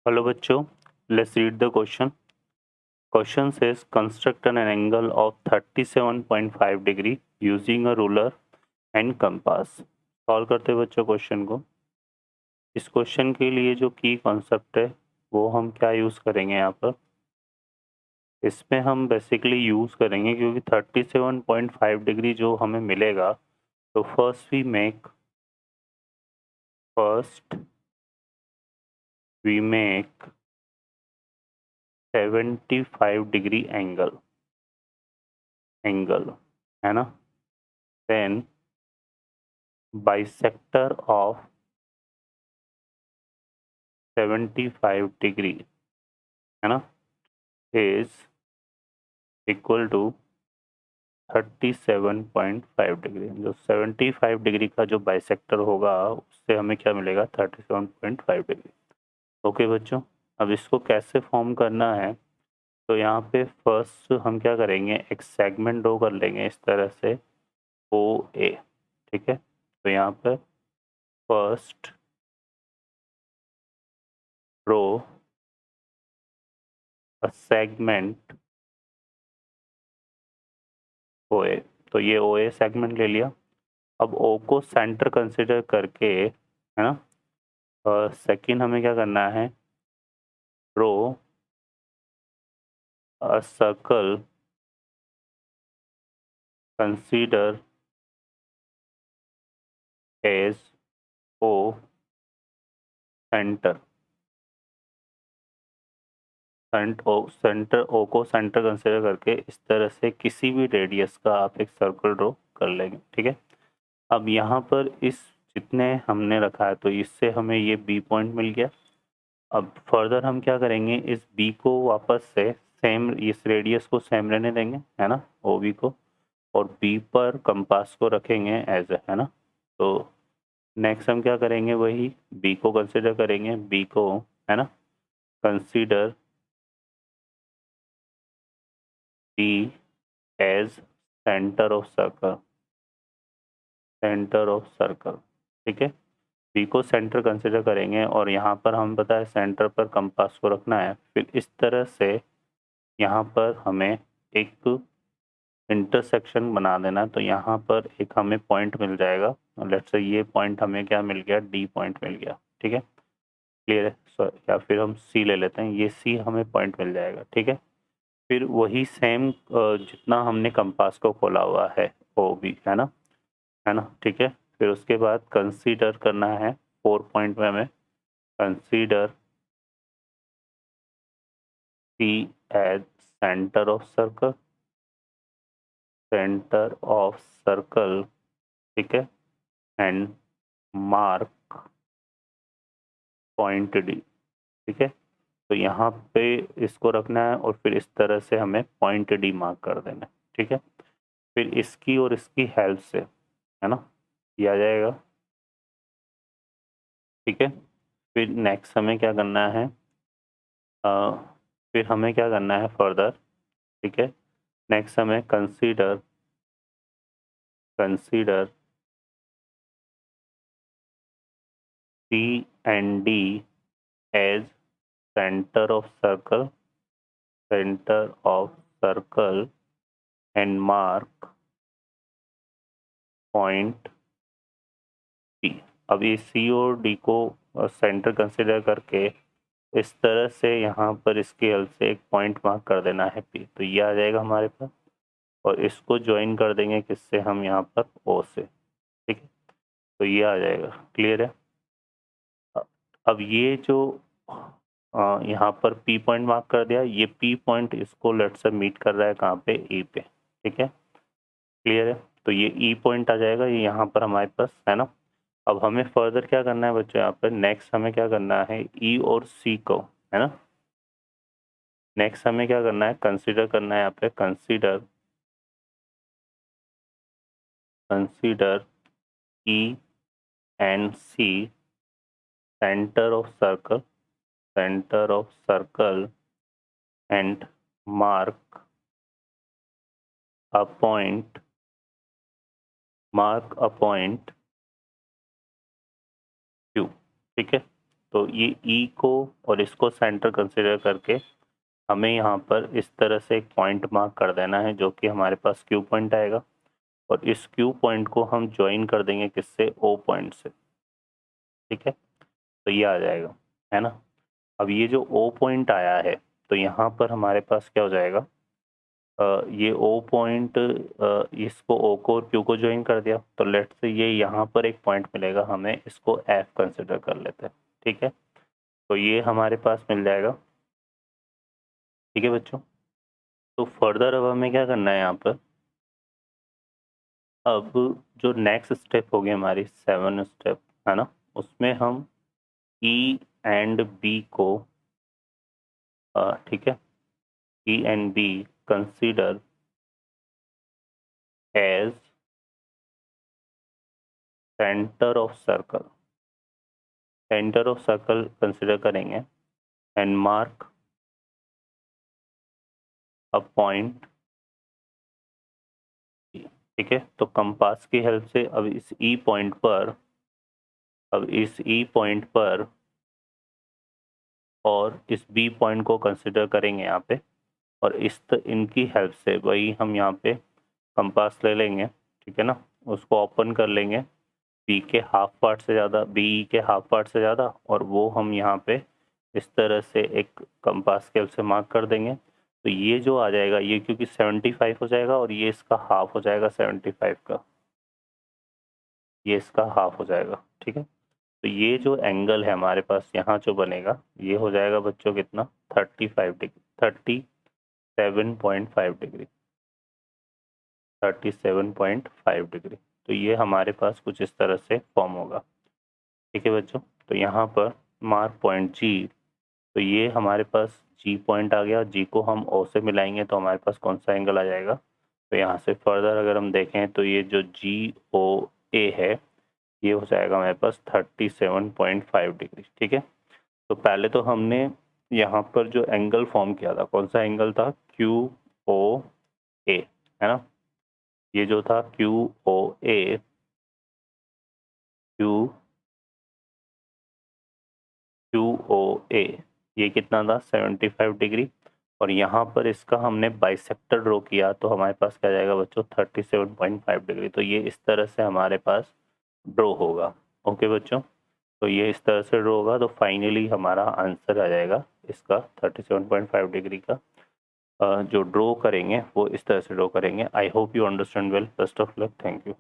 Hello बच्चों, let's read the question. Question says construct an angle of 37.5 degree using a ruler and compass. Solve करते हैं बच्चों question को. इस question के लिए जो की कॉन्सेप्ट है वो हम क्या यूज़ करेंगे यहाँ पर. इसमें हम बेसिकली यूज़ करेंगे क्योंकि 37.5 डिग्री जो हमें मिलेगा तो first we make 75 degree angle है ना. देन bisector of 75 degree है ना is equal to 37.5 डिग्री. जो 75 डिग्री का जो बाइसेक्टर होगा उससे हमें क्या मिलेगा 37.5 डिग्री. ओके बच्चों, अब इसको कैसे फॉर्म करना है तो यहाँ पे फर्स्ट हम क्या करेंगे, एक सेगमेंट ड्रॉ कर लेंगे इस तरह से OA. ठीक है, तो यहाँ पर first draw a segment OA. तो ये OA सेगमेंट ले लिया. अब O को सेंटर कंसिडर करके है ना, सेकंड हमें क्या करना है, draw a circle consider as O centre. Centre O को सेंटर कंसिडर करके इस तरह से किसी भी रेडियस का आप एक सर्कल ड्रॉ कर लेंगे. ठीक है, अब यहाँ पर इस जितने हमने रखा है तो इससे हमें ये B पॉइंट मिल गया. अब फर्दर हम क्या करेंगे, इस B को वापस से सेम इस रेडियस को सेम रहने देंगे है ना, OB को, और B पर कंपास को रखेंगे एज है ना. तो नेक्स्ट हम क्या करेंगे, वही B को कंसिडर करेंगे, B को है ना consider B as centre of circle. ठीक है, B को सेंटर कंसिडर करेंगे और यहाँ पर हम पता है सेंटर पर कंपास को रखना है. फिर इस तरह से यहाँ पर हमें एक इंटरसेक्शन बना देना है. तो यहाँ पर एक हमें पॉइंट मिल जाएगा. लेट्स से ये पॉइंट हमें क्या मिल गया, D पॉइंट मिल गया. ठीक है, क्लियर है. या फिर हम C ले लेते हैं, ये C हमें पॉइंट मिल जाएगा. ठीक है, फिर वही सेम जितना हमने कंपास को खोला हुआ है OB है ना. ठीक है, फिर उसके बाद कंसीडर करना है 4 पॉइंट में हमें consider C as centre of circle. ठीक है, एंड मार्क पॉइंट D. ठीक है, तो यहाँ पे इसको रखना है और फिर इस तरह से हमें पॉइंट D मार्क कर देना है. ठीक है, फिर इसकी और इसकी हेल्प से है ना किया जाएगा. ठीक है, फिर नेक्स्ट हमें क्या करना है, फिर हमें क्या करना है फर्दर. ठीक है, नेक्स्ट हमें consider C and D as center of circle and mark point P. अब ये C और D को सेंटर कंसिडर करके इस तरह से यहाँ पर इसकी हेल्प से एक पॉइंट मार्क कर देना है P. तो ये आ जाएगा हमारे पास और इसको ज्वाइन कर देंगे किससे, हम यहाँ पर O से. ठीक है, तो ये आ जाएगा. क्लियर है. अब ये जो यहाँ पर P पॉइंट मार्क कर दिया, ये P पॉइंट इसको लेट से मीट कर रहा है कहाँ पे, E पे. ठीक है, क्लियर है. तो ये E पॉइंट आ जाएगा, ये यहाँ पर हमारे पास है ना. अब हमें फर्दर क्या करना है बच्चों, यहाँ पर नेक्स्ट हमें क्या करना है, E और C को है ना, नेक्स्ट हमें क्या करना है, कंसीडर करना है यहाँ पे consider E and C center of circle and mark a point Q. ठीक है, तो ये ई को और इसको सेंटर कंसिडर करके हमें यहाँ पर इस तरह से एक पॉइंट मार्क कर देना है जो कि हमारे पास क्यू पॉइंट आएगा, और इस क्यू पॉइंट को हम ज्वाइन कर देंगे किससे, ओ पॉइंट से। ठीक है, तो ये आ जाएगा, है ना। अब ये जो ओ पॉइंट आया है तो यहाँ पर हमारे पास क्या हो जाएगा, ये ओ पॉइंट, इसको ओ को और क्यू को ज्वाइन कर दिया, तो लेट से ये यहाँ पर एक पॉइंट मिलेगा, हमें इसको एफ कंसिडर कर लेते हैं। ठीक है, तो ये हमारे पास मिल जाएगा। ठीक है बच्चों, तो फर्दर अब हमें क्या करना है यहाँ पर, अब जो नेक्स्ट स्टेप होगी हमारी 7 स्टेप, है ना, उसमें हम ई एंड बी को, ठीक है, E and B consider as centre of circle, centre of circle consider करेंगे एंड मार्क अ पॉइंट। ठीक है, तो कंपास की हेल्प से अब इस ई पॉइंट पर, अब इस ई पॉइंट पर और इस बी पॉइंट को कंसिडर करेंगे यहाँ पे, और इनकी हेल्प से वही हम यहाँ पे कंपास ले लेंगे। ठीक है ना, उसको ओपन कर लेंगे बी के हाफ पार्ट से ज़्यादा, बी के हाफ पार्ट से ज़्यादा, और वो हम यहाँ पे इस तरह से एक कंपास के हेल्प से मार्क कर देंगे। तो ये जो आ जाएगा, ये क्योंकि 75 हो जाएगा और ये इसका हाफ हो जाएगा 75 का, ये इसका हाफ हो जाएगा। ठीक है, तो ये जो एंगल है हमारे पास यहाँ जो बनेगा, ये हो जाएगा बच्चों कितना, 35 डिग्री, 37.5 डिग्री, 37.5 डिग्री। तो ये हमारे पास कुछ इस तरह से फॉर्म होगा। ठीक है बच्चों, तो यहाँ पर मार्क पॉइंट जी, तो ये हमारे पास जी पॉइंट आ गया, जी को हम ओ से मिलाएंगे तो हमारे पास कौन सा एंगल आ जाएगा, तो यहाँ से फर्दर अगर हम देखें तो ये जो जी ओ ए है ये हो जाएगा हमारे पास 37.5 डिग्री। ठीक है, तो पहले तो हमने यहाँ पर जो एंगल फॉर्म किया था, कौन सा एंगल था, क्यू ओ ए, है ना, ये जो था क्यू ओ ए, क्यू ओ ए, ये कितना था 75 डिग्री, और यहाँ पर इसका हमने बाइसेक्टर ड्रॉ किया तो हमारे पास क्या जाएगा बच्चों, 37.5 डिग्री। तो ये इस तरह से हमारे पास ड्रॉ होगा। ओके बच्चों, तो ये इस तरह से ड्रॉ होगा, तो फाइनली हमारा आंसर आ जाएगा इसका 37.5 डिग्री का। जो ड्रॉ करेंगे वो इस तरह से ड्रॉ करेंगे। I hope you understand well. Best of luck, thank you.